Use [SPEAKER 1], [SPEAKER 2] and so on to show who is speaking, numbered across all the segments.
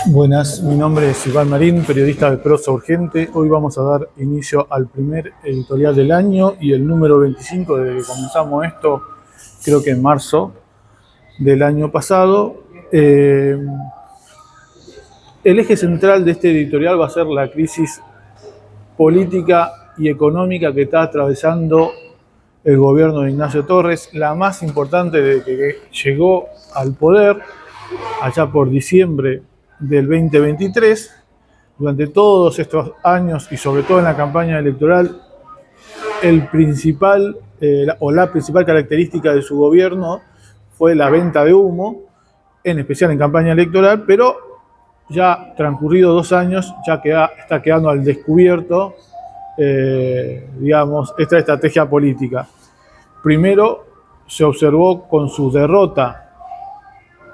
[SPEAKER 1] Buenas, mi nombre es Iván Marín, periodista de Prosa Urgente. Hoy vamos a dar inicio al primer editorial del año y el número 25 desde que comenzamos esto, creo que en marzo del año pasado. El eje central de este editorial va a ser la crisis política y económica que está atravesando el gobierno de Ignacio Torres, la más importante desde que llegó al poder allá por diciembre del 2023. Durante todos estos años y sobre todo en la campaña electoral, la principal característica de su gobierno fue la venta de humo, en especial en campaña electoral, pero ya transcurridos 2 años ya está quedando al descubierto, esta estrategia política. Primero se observó con su derrota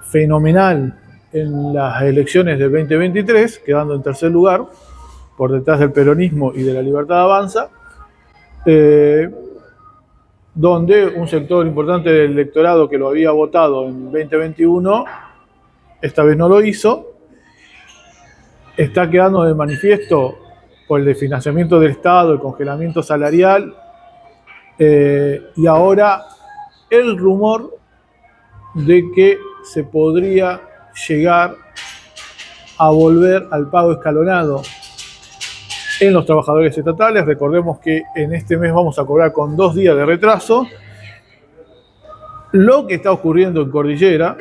[SPEAKER 1] fenomenal en las elecciones del 2023, quedando en tercer lugar, por detrás del peronismo y de la Libertad Avanza, donde un sector importante del electorado que lo había votado en 2021, esta vez no lo hizo. Está quedando de manifiesto por el desfinanciamiento del Estado, el congelamiento salarial, y ahora el rumor de que se podría llegar a volver al pago escalonado en los trabajadores estatales. Recordemos que en este mes vamos a cobrar con 2 días de retraso. Lo que está ocurriendo en Cordillera,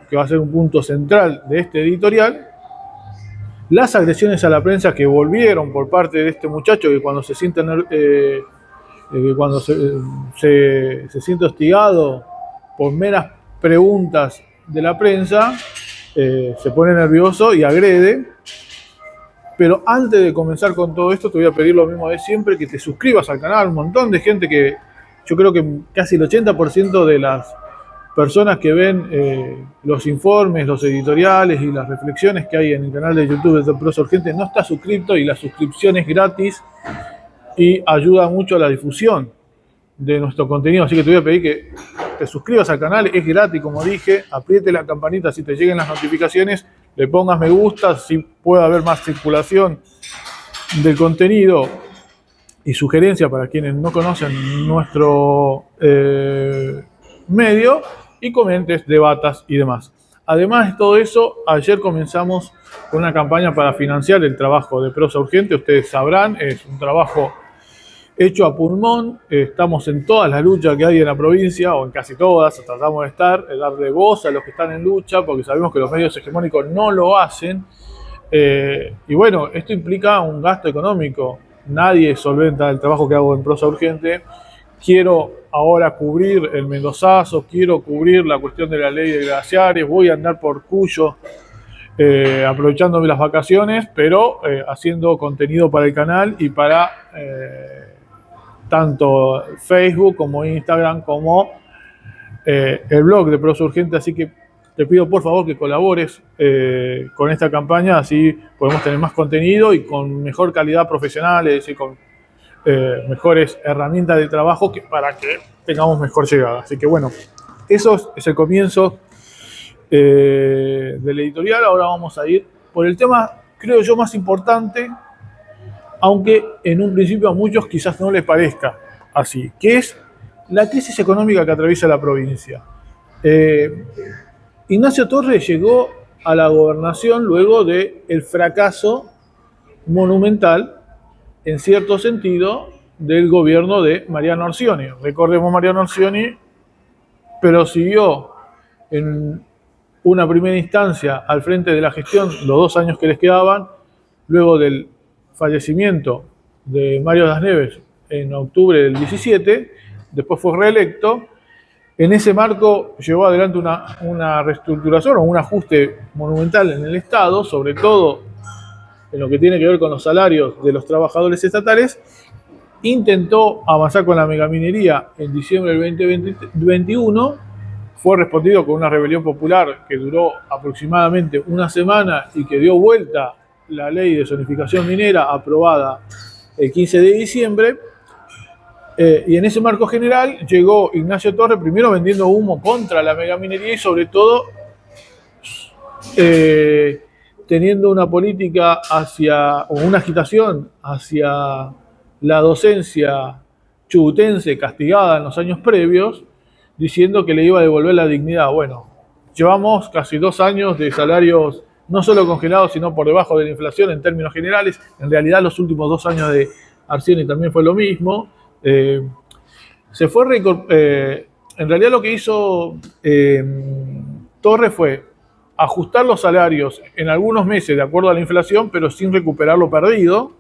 [SPEAKER 1] que va a ser un punto central de este editorial, las agresiones a la prensa que volvieron por parte de este muchacho que cuando se siente siente hostigado por meras preguntas de la prensa, se pone nervioso y agrede. Pero antes de comenzar con todo esto, te voy a pedir lo mismo de siempre, que te suscribas al canal. Un montón de gente que, yo creo que casi el 80% de las personas que ven los informes, los editoriales y las reflexiones que hay en el canal de YouTube de Prosa Urgente no está suscrito, y la suscripción es gratis y ayuda mucho a la difusión de nuestro contenido. Así que te voy a pedir que te suscribas al canal, es gratis, como dije, apriete la campanita si te lleguen las notificaciones, le pongas me gusta, si puede haber más circulación del contenido y sugerencia para quienes no conocen nuestro medio, y comentes, debatas y demás. Además de todo eso, ayer comenzamos con una campaña para financiar el trabajo de Prosa Urgente. Ustedes sabrán, es un trabajo hecho a pulmón. Estamos en todas las luchas que hay en la provincia, o en casi todas, tratamos de darle voz a los que están en lucha, porque sabemos que los medios hegemónicos no lo hacen. Y bueno, esto implica un gasto económico. Nadie solventa el trabajo que hago en Prosa Urgente. Quiero ahora cubrir el Mendozazo, quiero cubrir la cuestión de la ley de glaciares, voy a andar por Cuyo, aprovechándome las vacaciones, pero haciendo contenido para el canal y para tanto Facebook como Instagram como el blog de Prosa Urgente. Así que te pido por favor que colabores con esta campaña, así podemos tener más contenido y con mejor calidad profesional, es decir, con mejores herramientas de trabajo para que tengamos mejor llegada. Así que bueno, eso es el comienzo del editorial. Ahora vamos a ir por el tema, creo yo, más importante, aunque en un principio a muchos quizás no les parezca así, que es la crisis económica que atraviesa la provincia. Ignacio Torres llegó a la gobernación luego del fracaso monumental, en cierto sentido, del gobierno de Mariano Orsioni. Recordemos, Mariano Orsioni prosiguió en una primera instancia al frente de la gestión los 2 años que les quedaban, luego del fallecimiento de Mario Das Neves en octubre del 17, después fue reelecto. En ese marco llevó adelante una reestructuración o un ajuste monumental en el Estado, sobre todo en lo que tiene que ver con los salarios de los trabajadores estatales. Intentó avanzar con la megaminería en diciembre del 2021, fue respondido con una rebelión popular que duró aproximadamente una semana y que dio vuelta la ley de zonificación minera aprobada el 15 de diciembre. Y en ese marco general llegó Ignacio Torres primero vendiendo humo contra la megaminería y sobre todo teniendo una política o una agitación hacia la docencia chubutense castigada en los años previos, diciendo que le iba a devolver la dignidad. Bueno, llevamos casi 2 años de salarios no solo congelados, sino por debajo de la inflación en términos generales. En realidad los últimos 2 años de Arcioni también fue lo mismo. En realidad lo que hizo Torres fue ajustar los salarios en algunos meses de acuerdo a la inflación, pero sin recuperar lo perdido.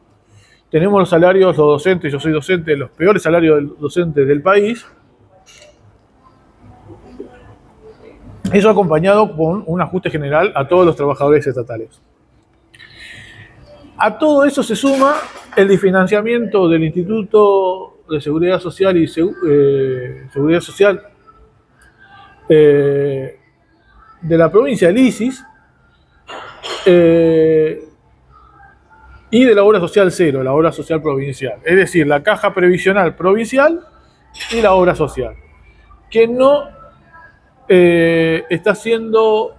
[SPEAKER 1] Tenemos los salarios, los docentes, yo soy docente, los peores salarios docentes del país. Eso acompañado con un ajuste general a todos los trabajadores estatales. A todo eso se suma el desfinanciamiento del Instituto de Seguridad Social y Seguridad Social de la provincia del ISIS y de la obra social cero, la obra social provincial. Es decir, la caja previsional provincial y la obra social, que no está siendo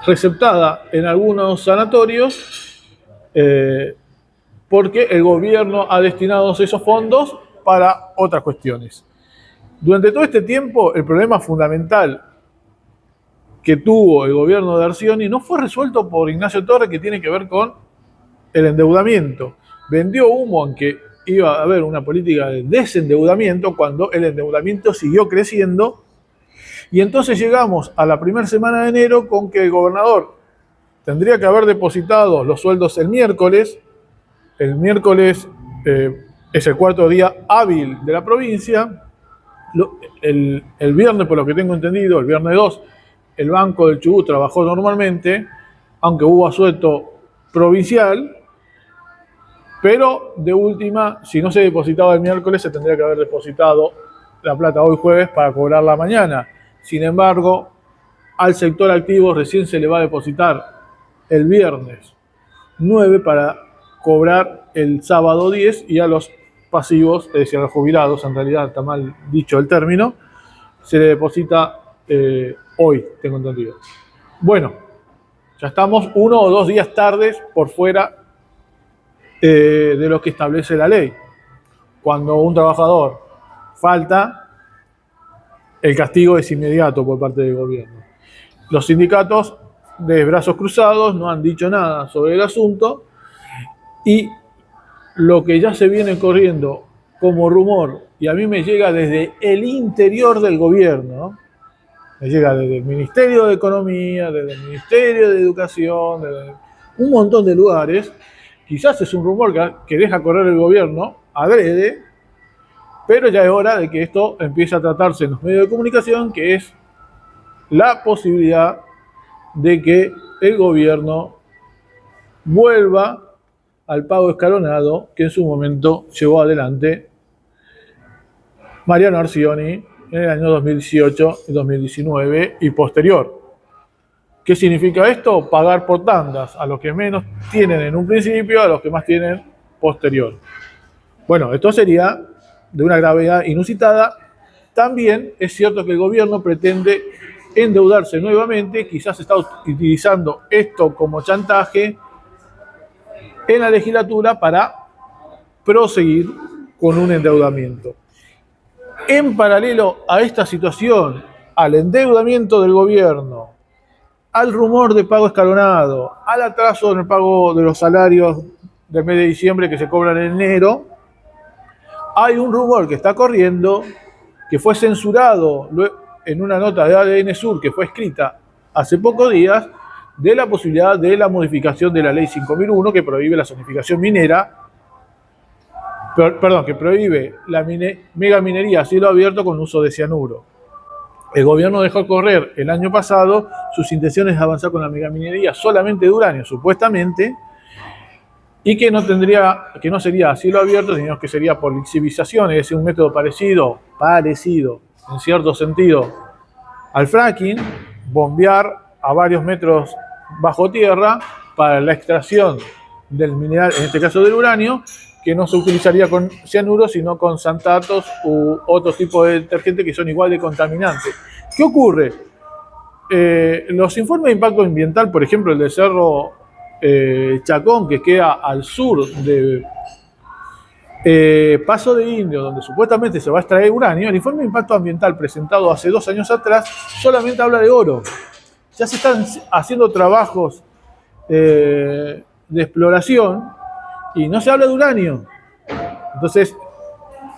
[SPEAKER 1] receptada en algunos sanatorios porque el gobierno ha destinado esos fondos para otras cuestiones. Durante todo este tiempo, el problema fundamental que tuvo el gobierno de Arcioni no fue resuelto por Ignacio Torres, que tiene que ver con el endeudamiento. Vendió humo en que iba a haber una política de desendeudamiento cuando el endeudamiento siguió creciendo. Y entonces llegamos a la primera semana de enero con que el gobernador tendría que haber depositado los sueldos el miércoles. El miércoles es el 4º día hábil de la provincia. El viernes, por lo que tengo entendido, el viernes 2, el Banco del Chubut trabajó normalmente, aunque hubo asueto provincial, pero de última, si no se depositaba el miércoles, se tendría que haber depositado la plata hoy jueves para cobrarla mañana. Sin embargo, al sector activo recién se le va a depositar el viernes 9 para cobrar el sábado 10, y a los pasivos, es decir, a los jubilados, en realidad está mal dicho el término, se le deposita hoy, tengo entendido. Bueno, ya estamos 1 o 2 días tardes por fuera de lo que establece la ley. Cuando un trabajador falta, el castigo es inmediato por parte del gobierno. Los sindicatos, de brazos cruzados, no han dicho nada sobre el asunto, y lo que ya se viene corriendo como rumor, y a mí me llega desde el interior del gobierno, me llega desde el Ministerio de Economía, desde el Ministerio de Educación, desde un montón de lugares. Quizás es un rumor que deja correr el gobierno adrede, pero ya es hora de que esto empiece a tratarse en los medios de comunicación, que es la posibilidad de que el gobierno vuelva al pago escalonado que en su momento llevó adelante Mariano Arcioni en el año 2018 y 2019 y posterior. ¿Qué significa esto? Pagar por tandas, a los que menos tienen en un principio, a los que más tienen posterior. Bueno, esto sería de una gravedad inusitada. También es cierto que el gobierno pretende endeudarse nuevamente, quizás está utilizando esto como chantaje en la legislatura para proseguir con un endeudamiento. En paralelo a esta situación, al endeudamiento del gobierno, al rumor de pago escalonado, al atraso en el pago de los salarios del mes de diciembre que se cobran en enero, hay un rumor que está corriendo, que fue censurado en una nota de ADN Sur que fue escrita hace pocos días, de la posibilidad de la modificación de la ley 5001 que prohíbe la zonificación minera, que prohíbe la megaminería a cielo abierto con uso de cianuro. El gobierno dejó correr el año pasado sus intenciones de avanzar con la megaminería solamente de uranio, supuestamente, y que no sería a cielo abierto, sino que sería por lixivización, es decir, un método parecido en cierto sentido al fracking, bombear a varios metros bajo tierra para la extracción del mineral, en este caso del uranio, que no se utilizaría con cianuro, sino con santatos u otro tipo de detergentes que son igual de contaminantes. ¿Qué ocurre? Los informes de impacto ambiental, por ejemplo, el de Cerro Chacón, que queda al sur de Paso de Indio, donde supuestamente se va a extraer uranio, el informe de impacto ambiental presentado hace 2 años atrás solamente habla de oro. Ya se están haciendo trabajos de exploración y no se habla de uranio. Entonces,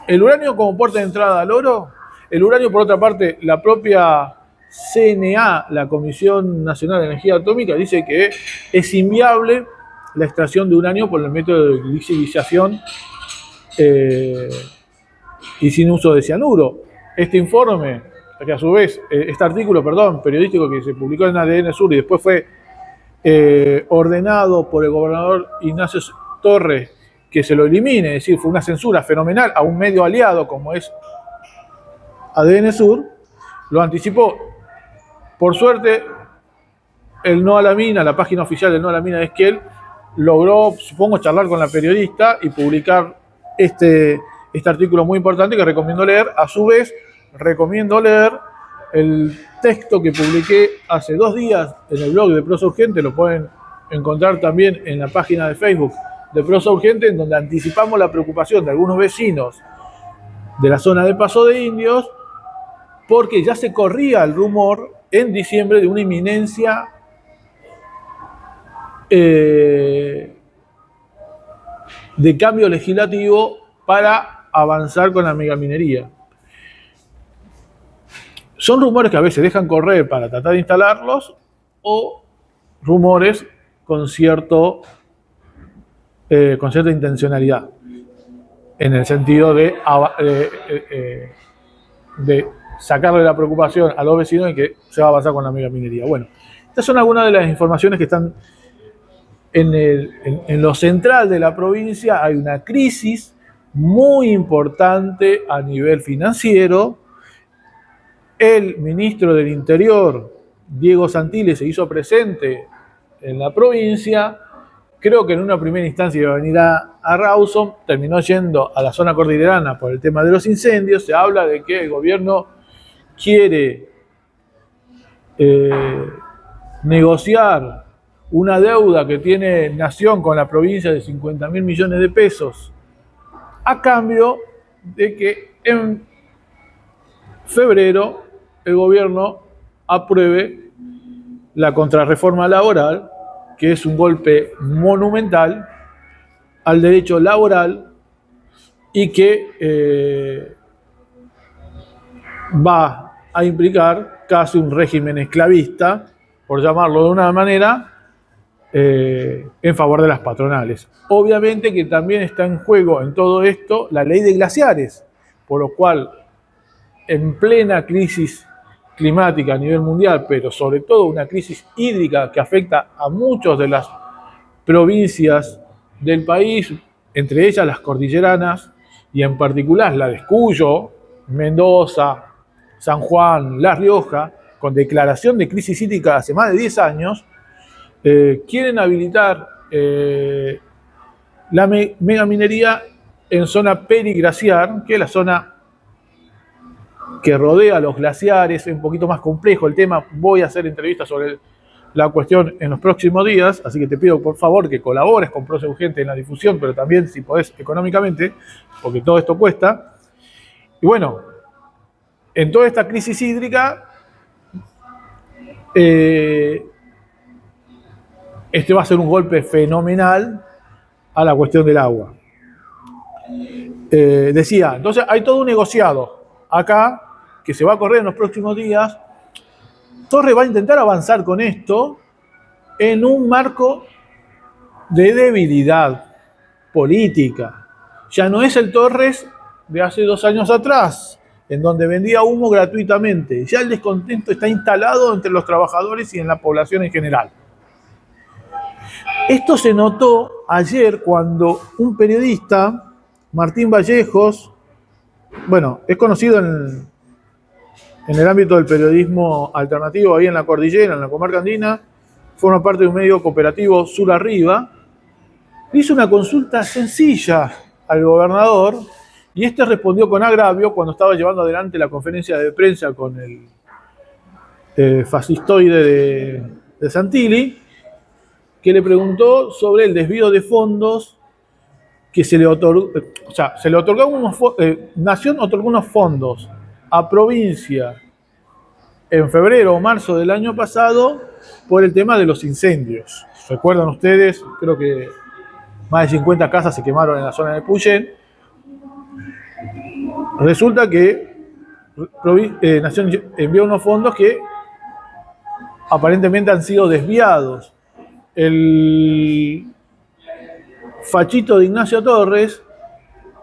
[SPEAKER 1] el uranio como puerta de entrada al oro, el uranio, por otra parte, la propia CNA, la Comisión Nacional de Energía Atómica, dice que es inviable la extracción de uranio por el método de lixiviación y sin uso de cianuro. Este informe, que a su vez, este artículo, periodístico que se publicó en ADN Sur y después fue ordenado por el gobernador Ignacio Torres que se lo elimine, es decir, fue una censura fenomenal a un medio aliado como es ADN Sur, lo anticipó. Por suerte, el No a la Mina, la página oficial del No a la Mina de Esquel, logró, supongo, charlar con la periodista y publicar este artículo muy importante que recomiendo leer. A su vez, recomiendo leer el texto que publiqué hace 2 días en el blog de Prosa Urgente, lo pueden encontrar también en la página de Facebook de Prosa Urgente, en donde anticipamos la preocupación de algunos vecinos de la zona de Paso de Indios, porque ya se corría el rumor en diciembre de una inminencia de cambio legislativo para avanzar con la megaminería. Son rumores que a veces dejan correr para tratar de instalarlos o rumores con cierta intencionalidad, en el sentido de sacarle la preocupación a los vecinos de que se va a avanzar con la megaminería. Bueno, estas son algunas de las informaciones que están en lo central de la provincia. Hay una crisis muy importante a nivel financiero. El ministro del Interior, Diego Santilli, se hizo presente en la provincia. Creo que en una primera instancia iba a venir a Rawson, terminó yendo a la zona cordillerana por el tema de los incendios. Se habla de que el gobierno quiere negociar una deuda que tiene Nación con la provincia de 50.000 millones de pesos, a cambio de que en febrero el gobierno apruebe la contrarreforma laboral, que es un golpe monumental al derecho laboral y que va a implicar casi un régimen esclavista, por llamarlo de una manera, en favor de las patronales. Obviamente que también está en juego en todo esto la ley de glaciares, por lo cual en plena crisis climática a nivel mundial, pero sobre todo una crisis hídrica que afecta a muchas de las provincias del país, entre ellas las cordilleranas y en particular la de Cuyo, Mendoza, San Juan, La Rioja, con declaración de crisis hídrica hace más de 10 años, quieren habilitar la megaminería en zona periglaciar, que es la zona que rodea los glaciares. Es un poquito más complejo el tema. Voy a hacer entrevistas sobre la cuestión en los próximos días, así que te pido por favor que colabores con Prosa Urgente en la difusión, pero también si podés económicamente, porque todo esto cuesta. Y bueno, en toda esta crisis hídrica, este va a ser un golpe fenomenal a la cuestión del agua. Decía, entonces hay todo un negociado acá que se va a correr en los próximos días. Torres va a intentar avanzar con esto en un marco de debilidad política. Ya no es el Torres de hace 2 años atrás, en donde vendía humo gratuitamente. Ya el descontento está instalado entre los trabajadores y en la población en general. Esto se notó ayer cuando un periodista, Martín Vallejos, bueno, es conocido en el ámbito del periodismo alternativo ahí en la cordillera, en la comarca andina, forma parte de un medio cooperativo Sur Arriba, hizo una consulta sencilla al gobernador y este respondió con agravio cuando estaba llevando adelante la conferencia de prensa con el fascistoide de Santilli, que le preguntó sobre el desvío de fondos que se le otorgó, o sea, se le otorgó Nación otorgó unos fondos a provincia en febrero o marzo del año pasado por el tema de los incendios. ¿Recuerdan ustedes? Creo que más de 50 casas se quemaron en la zona de Puyén. Resulta que Nación envió unos fondos que aparentemente han sido desviados. El fachito de Ignacio Torres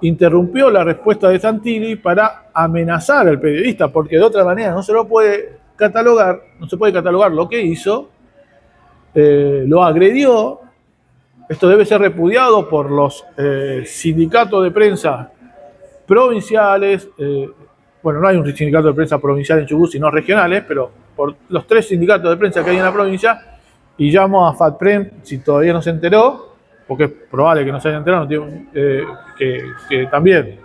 [SPEAKER 1] interrumpió la respuesta de Santilli para amenazar al periodista, porque de otra manera no se puede catalogar lo que hizo, lo agredió. Esto debe ser repudiado por los sindicatos de prensa provinciales, bueno, no hay un sindicato de prensa provincial en Chubut, sino regionales, pero por los 3 sindicatos de prensa que hay en la provincia, y llamo a FATPREM, si todavía no se enteró, porque es probable que no se haya enterado, que también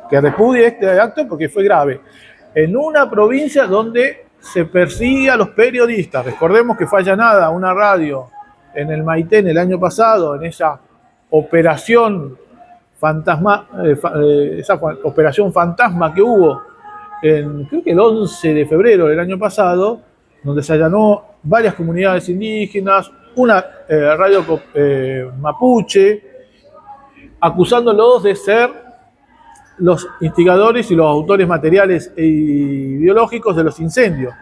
[SPEAKER 1] que repudie este acto porque fue grave. En una provincia donde se persigue a los periodistas, recordemos que fue allanada una radio en el Maitén el año pasado, en esa operación fantasma que hubo creo que el 11 de febrero del año pasado, donde se allanó varias comunidades indígenas, una radio mapuche, acusándolos de ser los instigadores y los autores materiales e ideológicos de los incendios.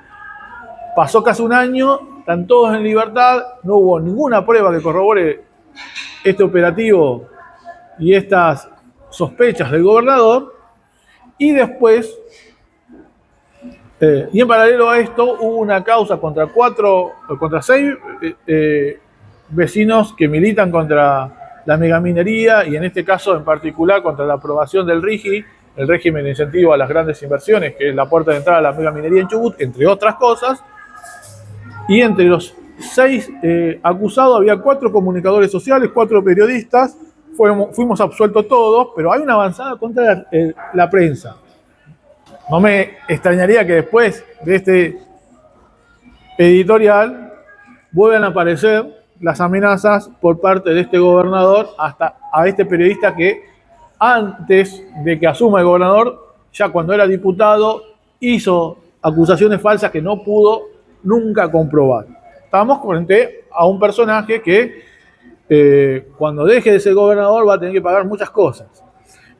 [SPEAKER 1] Pasó casi un año, están todos en libertad, no hubo ninguna prueba que corrobore este operativo y estas sospechas del gobernador, y después, y en paralelo a esto, hubo una causa contra 6 vecinos que militan contra la megaminería y en este caso en particular contra la aprobación del RIGI, el régimen de incentivo a las grandes inversiones, que es la puerta de entrada a la megaminería en Chubut, entre otras cosas. Y entre los 6 acusados había 4 comunicadores sociales, 4 periodistas. Fuimos absueltos todos, pero hay una avanzada contra la prensa. No me extrañaría que después de este editorial vuelvan a aparecer las amenazas por parte de este gobernador hasta a este periodista que antes de que asuma el gobernador, ya cuando era diputado, hizo acusaciones falsas que no pudo nunca comprobar. Estamos frente a un personaje que cuando deje de ser gobernador va a tener que pagar muchas cosas.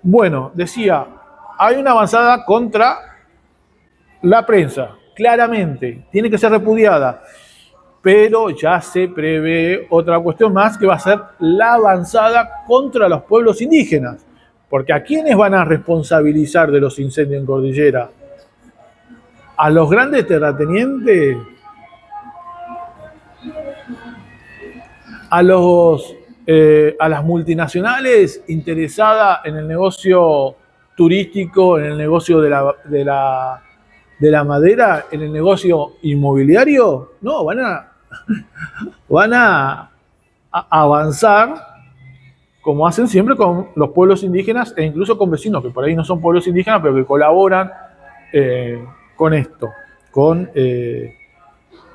[SPEAKER 1] Bueno, decía, hay una avanzada contra la prensa, claramente, tiene que ser repudiada, pero ya se prevé otra cuestión más que va a ser la avanzada contra los pueblos indígenas, porque ¿a quiénes van a responsabilizar de los incendios en Cordillera? ¿A los grandes terratenientes? ¿A las multinacionales interesadas en el negocio turístico, en el negocio de la madera, en el negocio inmobiliario? No, van a avanzar como hacen siempre con los pueblos indígenas e incluso con vecinos que por ahí no son pueblos indígenas, pero que colaboran con esto, con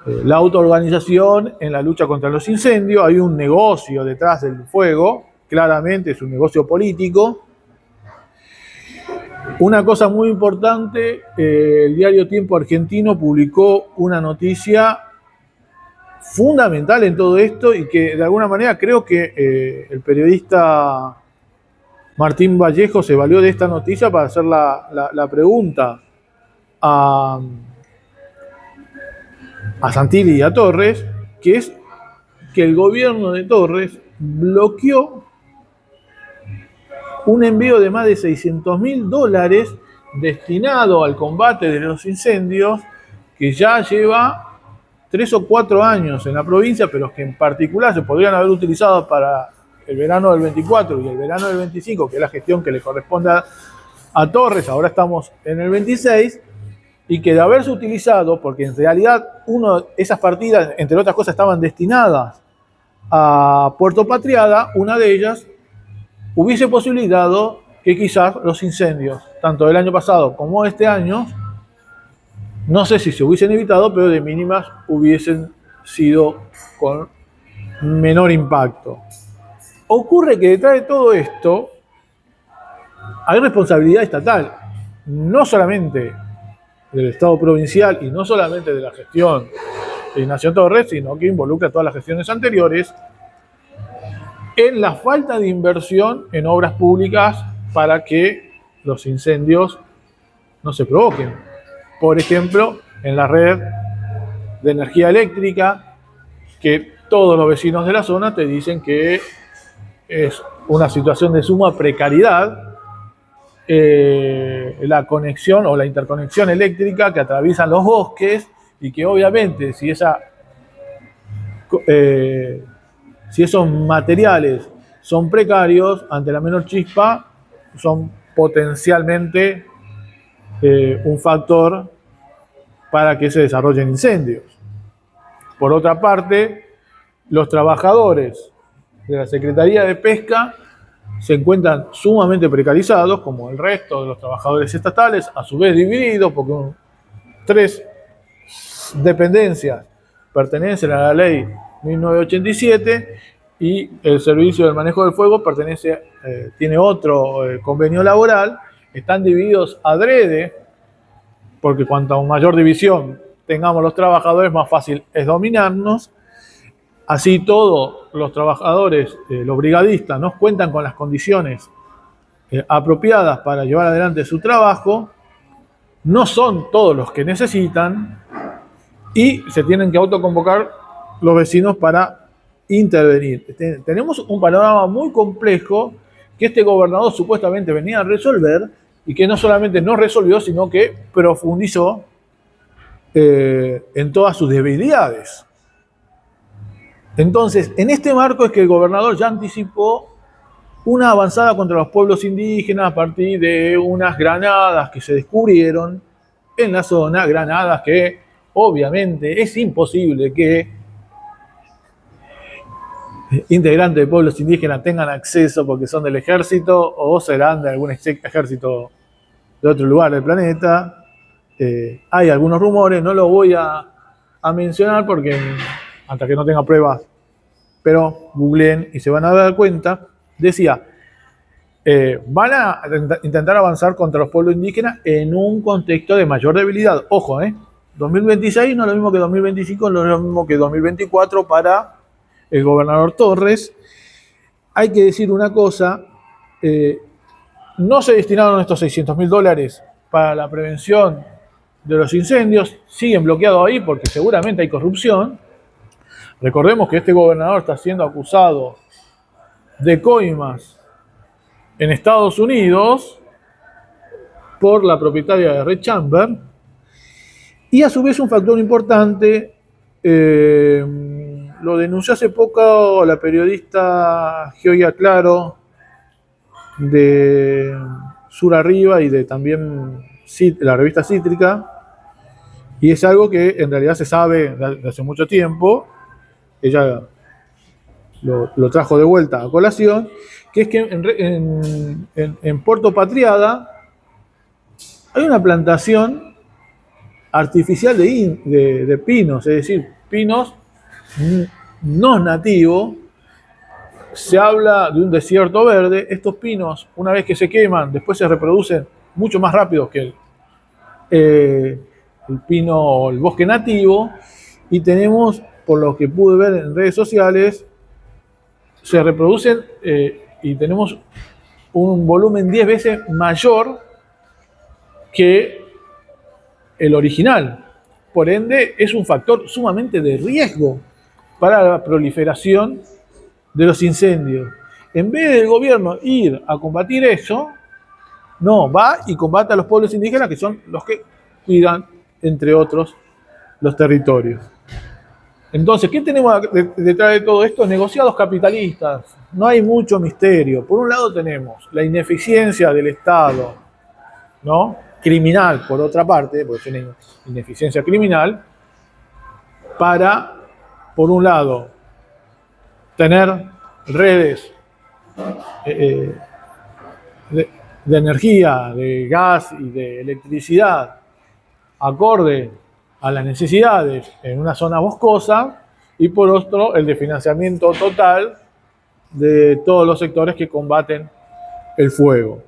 [SPEAKER 1] la autoorganización en la lucha contra los incendios. Hay un negocio detrás del fuego, claramente es un negocio político. Una cosa muy importante, el diario Tiempo Argentino publicó una noticia fundamental en todo esto y que de alguna manera creo que el periodista Martín Vallejo se valió de esta noticia para hacer la pregunta a Santilli y a Torres, que es que el gobierno de Torres bloqueó un envío de más de $600.000 destinado al combate de los incendios, que ya lleva 3 o 4 años en la provincia, pero que en particular se podrían haber utilizado para el verano del 24 y el verano del 25, que es la gestión que le corresponde a Torres. Ahora estamos en el 26, y que de haberse utilizado, porque en realidad esas partidas, entre otras cosas, estaban destinadas a Puerto Patriada, una de ellas hubiese posibilitado que quizás los incendios, tanto del año pasado como de este año, no sé si se hubiesen evitado, pero de mínimas hubiesen sido con menor impacto. Ocurre que detrás de todo esto hay responsabilidad estatal, no solamente del Estado provincial y no solamente de la gestión de Ignacio Torres, sino que involucra a todas las gestiones anteriores en la falta de inversión en obras públicas para que los incendios no se provoquen. Por ejemplo, en la red de energía eléctrica, que todos los vecinos de la zona te dicen que es una situación de suma precariedad, la conexión o la interconexión eléctrica que atraviesan los bosques y que obviamente si esos materiales son precarios, ante la menor chispa son potencialmente un factor para que se desarrollen incendios. Por otra parte, los trabajadores de la Secretaría de Pesca se encuentran sumamente precarizados, como el resto de los trabajadores estatales, a su vez divididos, porque 3 dependencias pertenecen a la ley 1987 y el Servicio del Manejo del Fuego tiene otro convenio laboral. Están divididos adrede, porque cuanto mayor división tengamos los trabajadores, más fácil es dominarnos. Así todos los trabajadores, los brigadistas, no cuentan con las condiciones apropiadas para llevar adelante su trabajo, no son todos los que necesitan y se tienen que autoconvocar los vecinos para intervenir. Tenemos un panorama muy complejo que este gobernador supuestamente venía a resolver y que no solamente no resolvió, sino que profundizó en todas sus debilidades. Entonces, en este marco es que el gobernador ya anticipó una avanzada contra los pueblos indígenas a partir de unas granadas que se descubrieron en la zona, granadas que obviamente es imposible que integrantes de pueblos indígenas tengan acceso porque son del ejército o serán de algún ejército de otro lugar del planeta. Hay algunos rumores, no los voy a mencionar porque hasta que no tenga pruebas, pero googleen y se van a dar cuenta. Decía, van a intentar avanzar contra los pueblos indígenas en un contexto de mayor debilidad. Ojo, 2026 no es lo mismo que 2025, no es lo mismo que 2024 para el gobernador Torres. Hay que decir una cosa, no se destinaron estos $600.000 para la prevención de los incendios, siguen bloqueados ahí porque seguramente hay corrupción. Recordemos que este gobernador está siendo acusado de coimas en Estados Unidos por la propietaria de Red Chamber. Y a su vez un factor importante, lo denunció hace poco la periodista Gioia Claro de Sur Arriba y de también la revista Cítrica, y es algo que en realidad se sabe desde hace mucho tiempo. Ella lo trajo de vuelta a colación, que es que en Puerto Patriada hay una plantación artificial de pinos, es decir, pinos no nativos. Se habla de un desierto verde. Estos pinos, una vez que se queman, después se reproducen mucho más rápido que el pino, el bosque nativo, y tenemos, por lo que pude ver en redes sociales, se reproducen y tenemos un volumen 10 veces mayor que el original. Por ende, es un factor sumamente de riesgo para la proliferación de los incendios. En vez del gobierno ir a combatir eso, no, va y combate a los pueblos indígenas, que son los que cuidan, entre otros, los territorios. Entonces, ¿qué tenemos detrás de todo esto? Negociados capitalistas. No hay mucho misterio. Por un lado tenemos la ineficiencia del Estado, ¿no? Criminal, por otra parte, porque tiene ineficiencia criminal, para, por un lado, tener redes eh, de energía, de gas y de electricidad acorde a las necesidades en una zona boscosa, y por otro el de financiamiento total de todos los sectores que combaten el fuego.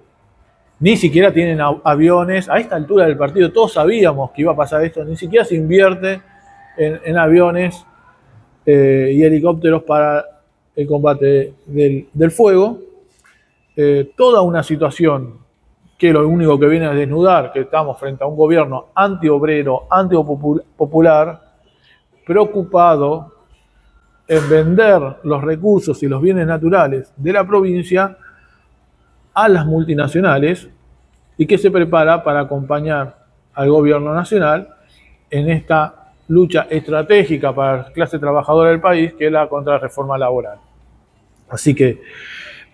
[SPEAKER 1] Ni siquiera tienen aviones. A esta altura del partido todos sabíamos que iba a pasar esto. Ni siquiera se invierte en aviones y helicópteros para el combate del fuego. Toda una situación que lo único que viene a desnudar que estamos frente a un gobierno antiobrero, antipopular, preocupado en vender los recursos y los bienes naturales de la provincia a las multinacionales, y que se prepara para acompañar al gobierno nacional en esta lucha estratégica para la clase trabajadora del país, que es la contrarreforma laboral. Así que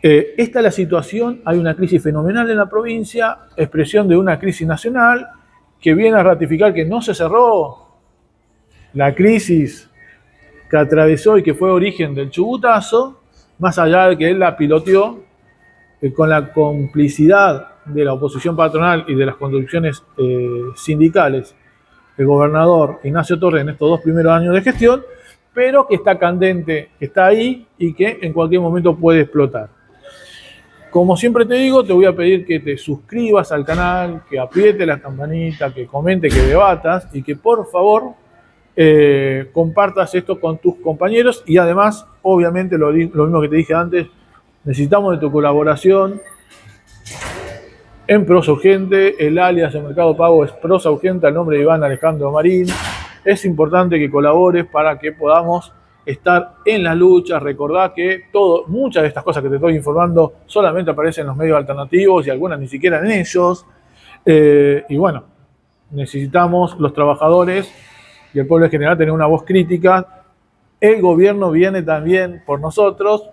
[SPEAKER 1] esta es la situación. Hay una crisis fenomenal en la provincia, expresión de una crisis nacional que viene a ratificar que no se cerró la crisis que atravesó y que fue origen del Chubutazo, más allá de que él la piloteó con la complicidad de la oposición patronal y de las conducciones sindicales, el gobernador Ignacio Torres en estos 2 primeros años de gestión, pero que está candente, que está ahí y que en cualquier momento puede explotar. Como siempre te digo, te voy a pedir que te suscribas al canal, que apriete la campanita, que comente, que debatas y que por favor compartas esto con tus compañeros. Y además, obviamente, lo mismo que te dije antes, necesitamos de tu colaboración en Prosa Urgente. El alias de Mercado Pago es Prosa Urgente, al nombre de Iván Alejandro Marín. Es importante que colabores para que podamos estar en la lucha. Recordá que muchas de estas cosas que te estoy informando solamente aparecen en los medios alternativos y algunas ni siquiera en ellos. Y bueno, necesitamos los trabajadores y el pueblo en general tener una voz crítica. El gobierno viene también por nosotros.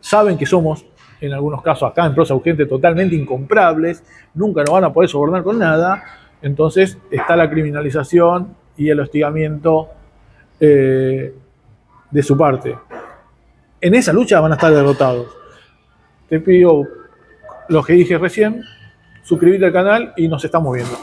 [SPEAKER 1] Saben que somos, en algunos casos acá en Prosa Urgente, totalmente incomprables. Nunca nos van a poder sobornar con nada. Entonces está la criminalización y el hostigamiento de su parte. En esa lucha van a estar derrotados. Te pido lo que dije recién, suscribirte al canal y nos estamos viendo.